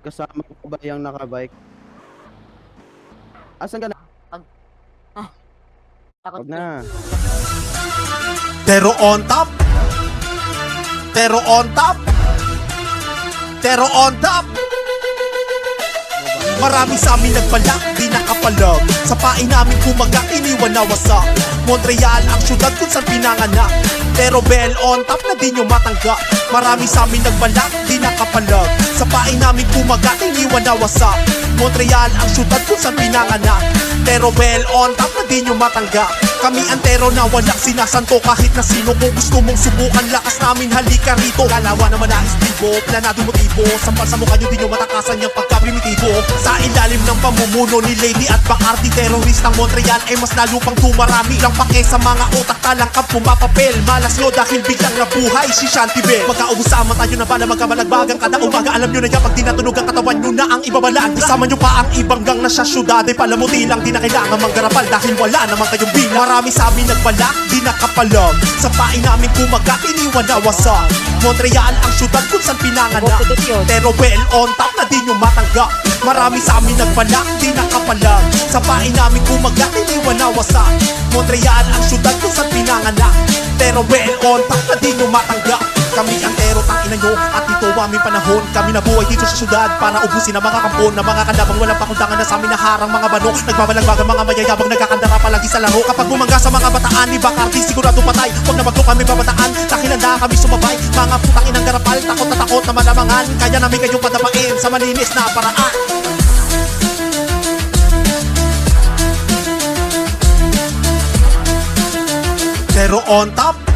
kasama ko ba yung nakabike? Asan ka na? Takot Huwag na. Pero on top. Pero on top. Pero on top. Marami sa amin nagbalak, di nakapalag. Sa pain namin kumaga, iniwan na wasak. Montreal ang syudad kung saan pinanganak. Pero bell on top na di nyo matanggap. Marami sa amin nagbalak, di nakapalag. Sa pain namin kumaga, iniwan na wasak. Montreal ang syudad kung saan pinanganak. Pero bell on top na di nyo matanggap. Kami antero na walang sinasanto. Kahit na sino, kung gusto mong subukan, lakas namin, halika rito. Kalawa naman na istibo, planado motibo. Sampal sa mukha nyo, di nyo matakasan yung pagka-primitibo. Sa ilalim ng pamumuno ni Lady at Bacardi, teroristang Montreal ay mas lalo pang tumarami. Lang pake sa mga utak, talangkap pumapapel. Malas nyo dahil biglang nabuhay si Shantibel. Magkaubos sa tayo na bala, magkabalagbagang kada umaga. Alam nyo na yan, pag dinatunog ang katawan nyo na ang ibabalag. Kasama nyo pa ang ibang gang na sa syudad ay palamuti lang, di na kailangan manggarapal dahil wala naman kayong bilang. Marami sa amin nagbalak, di nakapalag. Sa pain namin kumaga, iniwan na wasak. Montreal ang syudad kung saan pinanganak. Pero well on top na di nyo matanggap. Marami sa amin nagbalak, di nakapalag. Sa pain namin kumaga, iniwan na wasak. Montreal ang syudad kung saan pinanganak. Pero well on top na di nyo matanggap. Kami ang tero, tangina nyo, at ito aming panahon. Kami nabuhay dito sa syudad para ubusin ang mga kampon. Na mga kalabang walang pakundangan na sa amin naharang mga bano. Nagbabalagbagan mga mayayabang nagkakandara palagi sa laro. Kapag bumangga sa mga bataan ni Bacardi, sigurado patay. Huwag na maglo kami babataan, dahil handa kami sumabay. Mga putang inang garapal, takot na takot na malamangan. Kaya namin kayong padapain sa malinis na paraan. Pero on top.